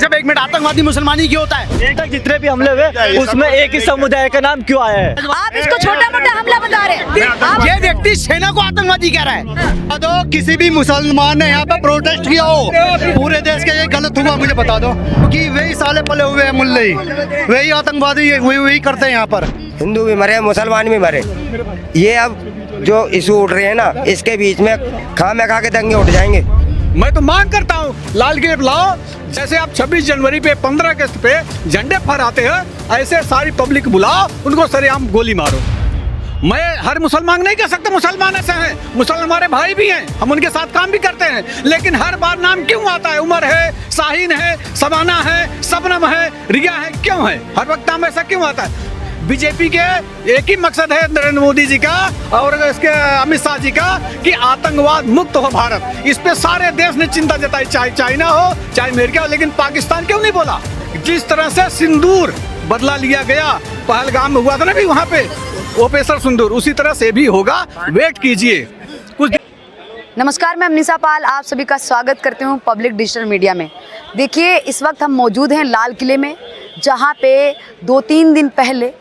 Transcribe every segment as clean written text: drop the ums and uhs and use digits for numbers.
सब एक मिनट, आतंकवादी मुसलमानी क्यों होता है? एक तक जितने भी हमले हुए उसमें एक ही समुदाय का नाम क्यों आया है? आप इसको छोटा मोटा हमला बता रहे हैं। ये व्यक्ति सेना को आतंकवादी कह रहा है। तो किसी भी मुसलमान ने यहाँ पे प्रोटेस्ट किया हो पूरे देश के, ये गलत हुआ मुझे बता दो, क्योंकि वही साले पले हुए हैं मुल्ले, वही आतंकवादी वही करते हैं यहाँ पर। हिंदू भी मरे मुसलमान भी मरे, ये अब जो इशू उठ रहे हैं ना, इसके बीच में खामे खा के दंगे उठ जाएंगे। मैं तो मांग करता हूँ लाल किले बुलाओ, जैसे आप 26 जनवरी पे 15 अगस्त पे झंडे फहराते हैं, ऐसे सारी पब्लिक बुलाओ, उनको सरेआम गोली मारो। मैं हर मुसलमान नहीं कह सकता मुसलमान ऐसे हैं, मुसलमान हमारे भाई भी हैं, हम उनके साथ काम भी करते हैं, लेकिन हर बार नाम क्यों आता है? उमर है, शाहीन है, सबाना है, सबनम है, रिया है, क्यों है? हर वक्त नाम ऐसा क्यों आता है? बीजेपी के एक ही मकसद है नरेंद्र मोदी जी का और इसके अमित शाह जी का कि आतंकवाद मुक्त हो भारत। इस पे सारे देश ने चिंता जताई, चाहे चाइना हो चाहे अमेरिका हो, लेकिन पाकिस्तान क्यों नहीं बोला? जिस तरह से सिंदूर बदला लिया गया, पहलगाम में हुआ था ना भी वहाँ पे ऑपरेशन सिंदूर, उसी तरह से भी होगा। वेट कीजिए कुछ। नमस्कार, मैं अमनीसा पाल आप सभी का स्वागत करती हूँ पब्लिक डिजिटल मीडिया में। देखिए, इस वक्त हम मौजूद हैं लाल किले में, जहाँ पे 2-3 दिन पहले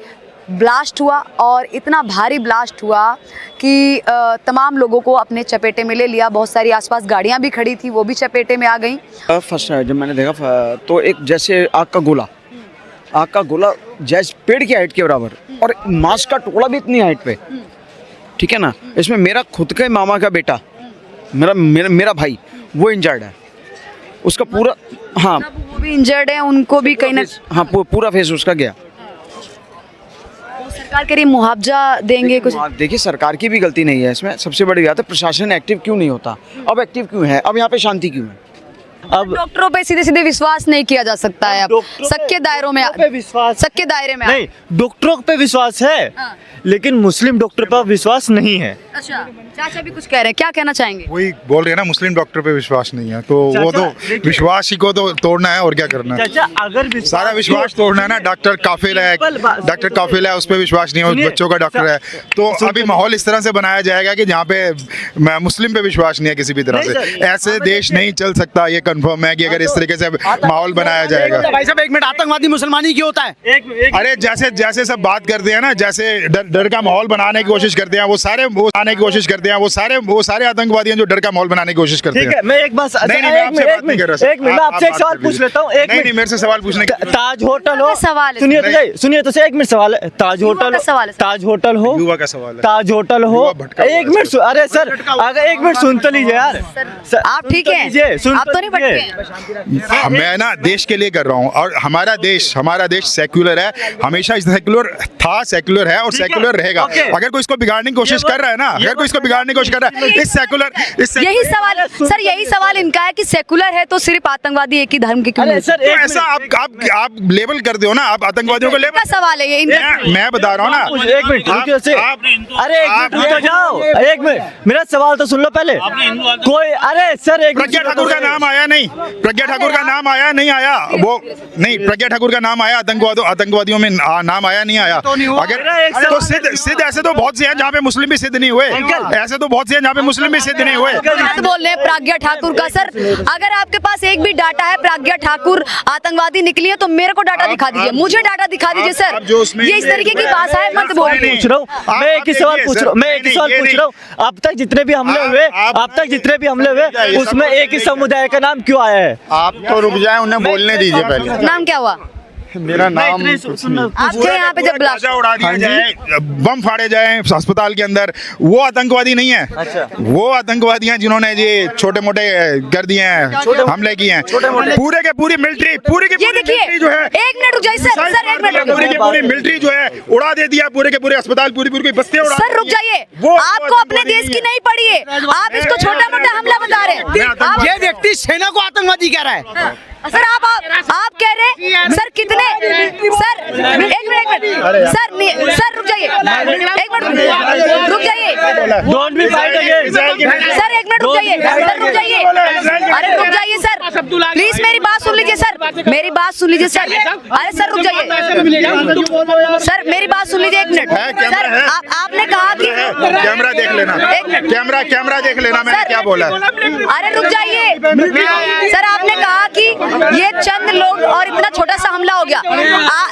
ब्लास्ट हुआ और इतना भारी ब्लास्ट हुआ कि तमाम लोगों को अपने चपेटे में ले लिया। बहुत सारी आसपास गाड़ियाँ भी खड़ी थी, वो भी चपेटे में आ गई। फर्स्ट जब मैंने देखा तो एक जैसे आग का गोला जैसे पेड़ की हाइट के बराबर, और मांस का टुकड़ा भी इतनी हाइट पे, ठीक है ना। इसमें मेरा खुद के मामा का बेटा, मेरा भाई, वो इंजर्ड है, उसका पूरा, हाँ वो भी इंजर्ड है, उनको भी कहीं ना, हाँ पूरा फेस उसका गया। सरकार के लिए मुआवजा देंगे कुछ? देखिए, सरकार की भी गलती नहीं है इसमें। सबसे बड़ी बात है प्रशासन एक्टिव क्यों नहीं होता। अब एक्टिव क्यों है? अब यहाँ पे शांति क्यों है? अब डॉक्टरों पे सीधे सीधे विश्वास नहीं किया जा सकता है। अब सबके दायरों में सबके दायरे में नहीं, डॉक्टरों पे विश्वास है, लेकिन मुस्लिम डॉक्टर पर विश्वास नहीं है। अच्छा, चाचा भी कुछ कह रहे हैं, क्या कहना चाहेंगे? वही बोल रहे हैं ना, मुस्लिम डॉक्टर पे विश्वास नहीं है, तो वो तो विश्वास ही को तो तोड़ना है और क्या करना है। चाचा, अगर सारा विश्वास तोड़ना है ना। डॉक्टर काफिल है, उस पर विश्वास नहीं है, उस बच्चों का डॉक्टर है, तो अभी माहौल इस तरह से बनाया जाएगा कि जहाँ पे मुस्लिम पे विश्वास नहीं है किसी भी तरह से। ऐसे देश नहीं चल सकता, ये कंफर्म है कि अगर इस तरीके से माहौल बनाया जाएगा। भाई साहब एक मिनट, आतंकवादी मुसलमानी क्यों होता है? अरे जैसे सब बात करते हैं ना, जैसे डर का माहौल बनाने की कोशिश करते हैं, वो सारे आने की कोशिश करते हैं, वो सारे आतंकवादी हैं जो डर का माहौल बनाने की कोशिश करते हैं। ठीक है, मैं एक बात, नहीं, मैं आपसे बात नहीं कर रहा। एक मिनट, आपसे एक सवाल पूछ लेता हूँ। नहीं, मेरे से सवाल पूछने का ताज होटल हो, सवाल है। सुनिए तो एक मिनट सवाल है। ताज होटल हो, युवा का सवाल है। ताज होटल हो, एक मिनट, अरे सर, अगर एक मिनट सुन तो लीजिए यार। आप ठीक है? आप तो नहीं भटके? मैं ना देश के लिए कर रहा हूँ, और हमारा देश सेक्युलर है, हमेशा सेक्युलर था, सेक्युलर है और सेक्युलर रहेगा। अगर कोई इसको बिगाड़ने की कोशिश कर रहा है ना, अगर कोई इसको बिगाड़ने की कोशिश कर रहा है, यही सवाल सर, यही सवाल इनका है कि सेकुलर है तो सिर्फ आतंकवादी एक ही धर्म के क्यों नहीं? सर, तो ऐसा आप लेबल कर दो ना, आप आतंकवादियों को लेबल। सवाल है ये, मैं बता रहा हूँ ना, एक मिनट रुकिए से। अरे एक मिनट रुक जाओ, एक मिनट, मेरा सवाल तो सुन लो पहले। कोई, अरे सर, एक प्रज्ञा ठाकुर का नाम आया नहीं, प्रज्ञा ठाकुर का नाम आया नहीं आया, वो नहीं, प्रज्ञा ठाकुर का नाम आया, आतंकवादियों में नाम आया नहीं आया। अगर तो सिद्ध ऐसे तो बहुत से हैं जहाँ पे मुस्लिम भी सिद्ध नहीं हुए, ऐसे तो बहुत से हैं जहाँ पे मुस्लिम भी सिद्ध नहीं हुए। बात बोल रहे हैं प्रज्ञा ठाकुर का। सर, अगर आपके पास एक भी डाटा है प्रज्ञा ठाकुर आतंकवादी निकली है तो मेरे को डाटा दिखा दीजिए, मुझे डाटा दिखा दीजिए सर। ये इस तरीके की भाषा है, मत बोलिए। पूछ रहा हूँ, मैं एक ही सवाल पूछ रहा हूँ। अब तक जितने भी हमले हुए उसमें एक ही समुदाय का नाम क्यों आया है? आप तो रुक जाए, उन्हें बोलने दीजिए पहले। नाम क्या हुआ? मेरा नाम, आप थे यहाँ पे जब ब्लास्ट उड़ा दिया जाए, बम फाड़े जाए अस्पताल के अंदर, वो आतंकवादी नहीं है। अच्छा, वो आतंकवादी हैं जिन्होंने ये छोटे मोटे कर दिए हैं, हमले किए हैं। पूरे के पूरी मिलिट्री, ये देखिए जो है, एक मिनट रुक जाइए सर, एक मिनट, पूरी की पूरी मिलिट्री जो है उड़ा दे दिया, पूरे के पूरे अस्पताल, पूरी बस्तियां उड़ा। सर रुक जाइए, आपको अपने देश की नहीं पड़ी है, आप इसको छोटा मोटा हमला बता रहे हैं। ये व्यक्ति सेना को आतंकवादी कह रहा है। सर आप कह रहे हैं सर कितने, सर एक मिनट सर रुक जाइए, एक मिनट रुक जाइए, don't be fight again sir एक मिनट रुक जाइए सर, रुक जाइए, अरे रुक जाइए सर, प्लीज मेरी बात सुन लीजिए सर, मेरी बात सुन लीजिए सर, अरे सर रुक जाइए सर, मेरी बात सुन लीजिए एक मिनट सर, आपने कहा कि कैमरा देख लेना, कैमरा देख लेना, मैंने क्या बोला। अरे रुक जाइए सर, आपने कहा कि ये चंद लोग और इतना छोटा सा हमला हो गया,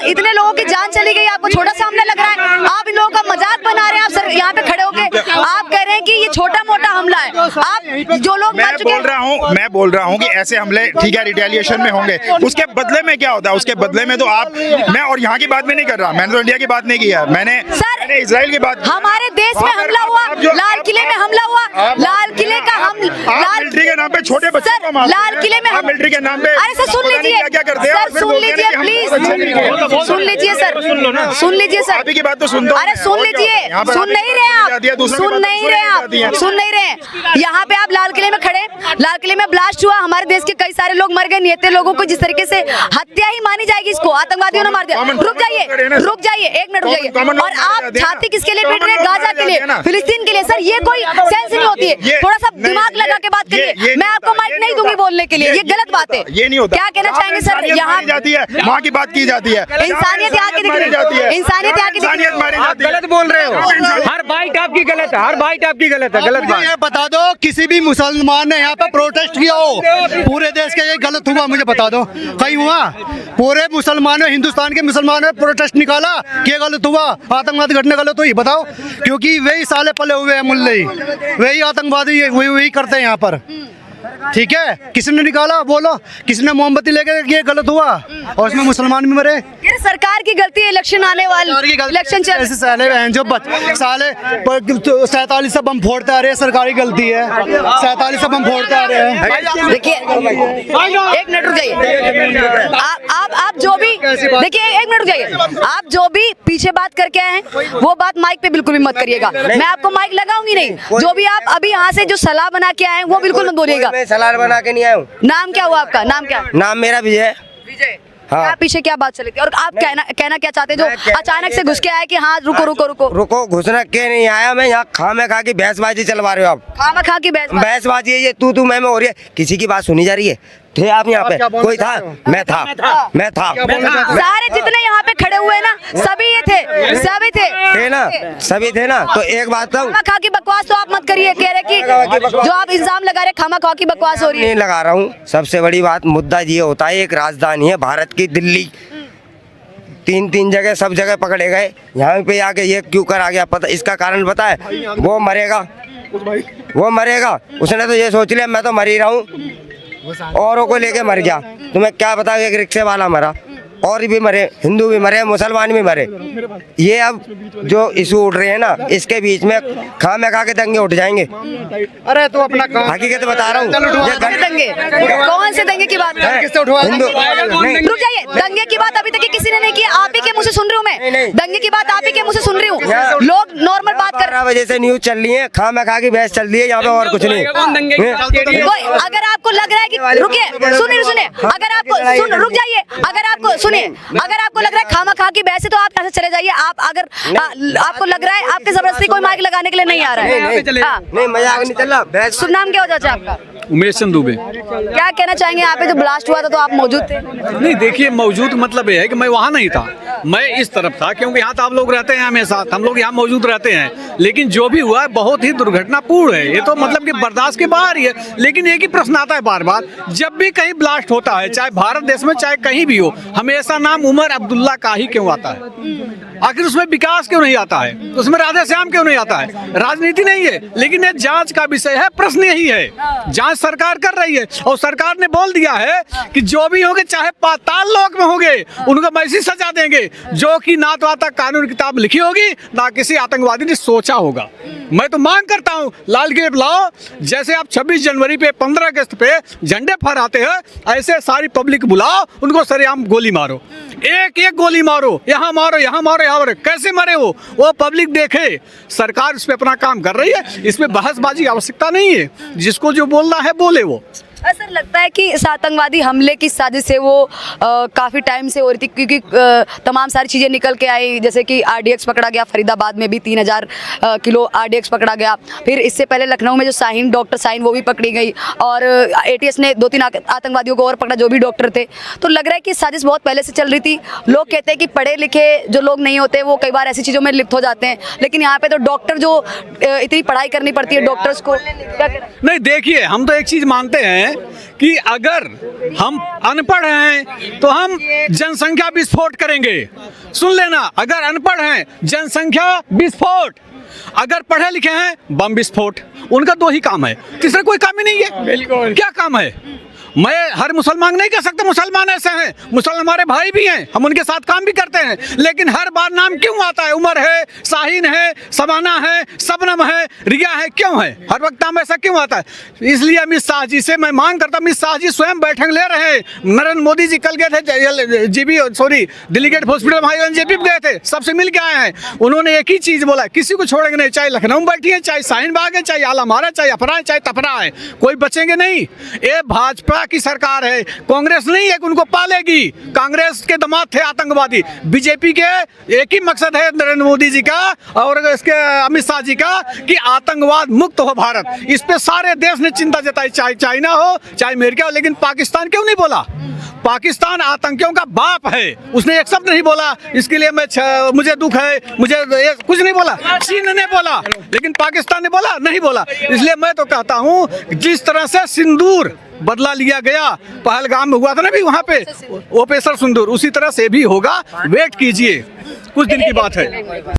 इतने लोगों की जान चली गई, आपको छोटा सा हमला लग रहा है, आप इन लोगों का मजाक बना रहे हैं, आप सर यहाँ पे खड़े होके आप कह रहे हैं कि ये छोटा मोटा हमला है, आप जो लोग मर चुके हैं। मैं बोल रहा हूँ कि ऐसे हमले ठीक है रिटेलिएशन में होंगे, उसके बदले में क्या होता है, उसके बदले में तो आप, मैं और यहाँ की बात में नहीं कर रहा, मैंने तो इंडिया की बात नहीं की है, मैंने इजराइल की बात। हमारे देश में हमला हुआ, लाल किले में हमला हुआ, लाल किले का हम मिलिट्री के नाम पे छोटे बच्चों को मारते हैं, लाल किले में हम मिलिट्री के नाम पे। अरे सर सुन लीजिए, क्या करते हैं सर सुन लीजिए प्लीज, सुन लीजिए सर, सुन लीजिए सर, आप ही की बात तो सुनता हूं। अरे सुन लीजिए, सुन नहीं रहे आप, सुन नहीं रहे आप, सुन नहीं रहे। यहाँ पे आप लाल किले में खड़े, लाल किले में ब्लास्ट हुआ, हमारे देश के कई सारे लोग मर गए, निहत्थे लोगों को जिस तरीके से हत्या ही मानी जाएगी, इसको आतंकवादियों ने मार दिया। रुक जाइए एक मिनट रुक जाइए, और आप छाती किसके लिए पीट रहे हैं? गाजा के लिए, फिलिस्तीन के लिए। सर ये कोई सेंस नहीं होती है, थोड़ा सा दिमाग लगा के बात करिए। मैं आपको माइक नहीं दूंगी बोलने के लिए, ये गलत बात है। ये नहीं होता। क्या कहना चाहेंगे सर? यहाँ जाती है, वहाँ की बात की जाती है, इंसानियत यहाँ की दिख रही है, इंसानियत यहाँ की दिख रही है। आप गलत बोल रहे हो, हर बाइट आपकी गलत है, हर बाइट आपकी गलत है, गलत बात। ये बता दो किसी भी मुसलमान ने यहाँ पे प्रोटेस्ट किया हो पूरे देश के, ये गलत हुआ मुझे बता दो, कहीं हुआ? पूरे मुसलमानों, हिंदुस्तान के मुसलमानों ने प्रोटेस्ट निकाला कि ये गलत हुआ, आतंकवादी घटना गलत हुई? बताओ, क्योंकि वही साले पले हुए हैं मुल्ले, वही आतंकवादी वही करते हैं यहाँ पर, ठीक है? किसने निकाला बोलो, किसने मोमबत्ती लेके ये गलत हुआ और उसमें मुसलमान भी मरे? ये सरकार की गलती है, इलेक्शन आने वाले, इलेक्शन चल ऐसे साले बहन जो साले 47 से बम फोड़ते आ रहे हैं, सरकारी गलती है, 47 से बम फोड़ते आ रहे हैं। देखिए एक मिनट रुक जाइए, आप जो भी देखिए, एक मिनट रुक जाइए, आप जो भी पीछे बात करके आए हैं वो बात माइक पे बिल्कुल भी मत करिएगा, मैं आपको माइक लगाऊंगी नहीं। जो भी आप अभी यहाँ से जो सलाह बना के आए हैं वो बिल्कुल मत बोलिएगा। मैं सलाह बना के नहीं आया हूँ। नाम क्या हुआ आपका? नाम क्या? नाम मेरा विजय। विजय। हाँ। आप पीछे क्या बात चली थी और आप कहना क्या चाहते हैं जो अचानक से घुस के आए कि हाँ रुको? घुसना के नहीं आया मैं, यहाँ खामे खा की बहसबाजी चलवा रहे हो आप। खामा खा की बहसबाजी है ये, तू मैं हो रही है, किसी की बात सुनी जा रही है? थे आप यहाँ पे? कोई था? मैं था। सारे जितने यहाँ पे खड़े हुए ना सभी ये थे, सभी थे ना। तो एक बात तो खामा खा की बकवास तो आप मत करिए, कह रहे कि जो आप इल्जाम लगा रहे खामा खा की बकवास हो रही है। नहीं लगा रहा हूँ, सबसे बड़ी बात मुद्दा ये होता है, एक राजधानी है भारत की दिल्ली, तीन जगह सब जगह पकड़े गए, यहाँ पे आके ये क्यों करा गया पता, इसका कारण पता है? वो मरेगा, उसने तो ये सोच लिया मैं तो मर ही रहा हूँ, औरों को लेके मर गया। तुम्हें क्या पता, एक रिक्शे वाला मरा, और भी मरे, हिंदू भी मरे, मुसलमान भी मरे। ये अब जो इशू उठ रहे हैं ना, इसके बीच में खामे खा के दंगे उठ जाएंगे। अरे तो अपना हकीकत बता रहा हूँ। दंगे कौन से दंगे की बात? हिंदू रुक जाइए, दंगे की बात अभी तक किसी ने नहीं की, आप ही के मुंह से सुन रही हूँ मैं, दंगे की बात आप ही के मुंह से सुन रही हूँ। लोग नॉर्मल बात कर 12 बजे से न्यूज चल रही है, खामे खा की बहस चल रही है यहाँ पे, और कुछ नहीं। अगर आपको लग रहा है कि रुकिए, सुनिए, अगर आपको रुक जाइए, अगर आपको सुनिए, अगर आपको लग रहा है खामा खा की बहस है तो आप यहाँ से चले जाइए। आप अगर आपको लग रहा है आपके जबरदस्ती कोई माइक लगाने के लिए नहीं आ रहा है, नहीं मजाक नहीं चल रहा। शुभ नाम क्या हो चाचा आपका? उमेश चंद दुबे। क्या कहना चाहेंगे, यहाँ पे जो ब्लास्ट हुआ था तो आप मौजूद थे? नहीं देखिए, मौजूद मतलब ये है कि मैं वहाँ नहीं था, मैं इस तरफ था, क्योंकि यहाँ तो आप लोग रहते हैं हमेशा, हम लोग यहाँ मौजूद रहते हैं। लेकिन जो भी हुआ है बहुत ही दुर्घटनापूर्ण है, ये तो मतलब कि बर्दाश्त के बाहर ही है। लेकिन एक ही प्रश्न आता है बार बार, जब भी कहीं ब्लास्ट होता है, चाहे भारत देश में चाहे कहीं भी हो, हमेशा नाम उमर अब्दुल्ला का ही क्यों आता है? आखिर उसमें विकास क्यों नहीं आता है? उसमें राधे श्याम क्यों नहीं आता है? राजनीति नहीं है, लेकिन ये जांच का विषय है, प्रश्न यही है। जांच सरकार कर रही है और सरकार ने बोल दिया है कि जो भी होंगे, चाहे पाताल लोक में होंगे, उनको वैसी सजा देंगे जो कि ना तो आता कानून किताब लिखी होगी, ना किसी आतंकवादी ने सोचा होगा। मैं तो मांग करता हूँ लाल किले पे लाओ, जैसे आप 26 जनवरी पे 15 अगस्त पे झंडे फहराते हैं, ऐसे सारी पब्लिक बुलाओ, उनको सरेआम गोली मारो, एक गोली मारो, यहाँ मारो, यहाँ मारो, यहाँ मारो। कैसे मरे वो पब्लिक देखे। सरकार इस पे अपना काम कर रही है, इसमें बहसबाजी की आवश्यकता नहीं है, जिसको जो बोलना है बोले वो। सर लगता है कि इस आतंकवादी हमले की साजिश है वो काफ़ी टाइम से हो रही थी, क्योंकि तमाम सारी चीज़ें निकल के आई, जैसे कि आरडीएक्स पकड़ा गया, फरीदाबाद में भी 3000 किलो आरडीएक्स पकड़ा गया, फिर इससे पहले लखनऊ में जो शाहीन, डॉक्टर शाहीन, वो भी पकड़ी गई, और एटीएस ने 2-3 आतंकवादियों को और पकड़ा जो भी डॉक्टर थे। तो लग रहा है कि साजिश बहुत पहले से चल रही थी। लोग कहते हैं कि पढ़े लिखे जो लोग नहीं होते वो कई बार ऐसी चीज़ों में लिप्त हो जाते हैं, लेकिन यहाँ पे तो डॉक्टर जो इतनी पढ़ाई करनी पड़ती है डॉक्टर्स को, क्या कहना है? नहीं देखिए, हम तो एक चीज मानते हैं कि अगर हम अनपढ़ हैं तो हम जनसंख्या विस्फोट करेंगे। सुन लेना, अगर अनपढ़ हैं जनसंख्या विस्फोट, अगर पढ़े लिखे हैं बम विस्फोट। उनका 2 ही काम है, तीसरा कोई काम ही नहीं है। बिल्कुल, क्या काम है? मैं हर मुसलमान नहीं कह सकता, मुसलमान ऐसे हैं, मुसलमान हमारे भाई भी हैं, हम उनके साथ काम भी करते हैं, लेकिन हर बार नाम क्यों आता है? उमर है, शाहीन है, सबाना है, सबनम है, रिया है, क्यों है? हर वक्त नाम ऐसा क्यों आता है? इसलिए अमित शाह जी से मैं मांग करता, अमित शाह जी स्वयं बैठक ले रहे हैं। नरेंद्र मोदी जी कल गए थे दिल्ली गेट हॉस्पिटल, वहाँ जेपी गए थे, सबसे मिल के आए हैं। उन्होंने एक ही चीज बोला, किसी को छोड़ेंगे नहीं, चाहे लखनऊ में बैठी है, चाहे शाहीन बाग है, चाहे आलमबाग है, चाहे अफरा है, चाहे तफरा है, कोई बचेंगे नहीं। ये भाजपा की सरकार है, कांग्रेस नहीं है कि उनको पालेगी। कांग्रेस के दामाद थे आतंकवादी, बीजेपी के एक ही मकसद है नरेंद्र मोदी जी का और इसके अमित शाह जी का कि आतंकवाद मुक्त हो भारत। इस पे सारे देश ने चिंता जताई, चाहे चाइना हो, चाहे अमेरिका हो, लेकिन पाकिस्तान क्यों नहीं बोला? पाकिस्तान आतंकियों का बाप है, उसने एक शब्द नहीं बोला। इसके लिए मुझे दुख है, मुझे कुछ नहीं बोला। चीन ने बोला, लेकिन पाकिस्तान ने बोला नहीं बोला। इसलिए मैं तो कहता हूँ जिस तरह से सिंदूर बदला लिया गया, पहलगाम में हुआ था ना भी वहाँ पे ऑपरेशन सिंदूर, उसी तरह से भी होगा। वेट कीजिए, कुछ दिन की बात है।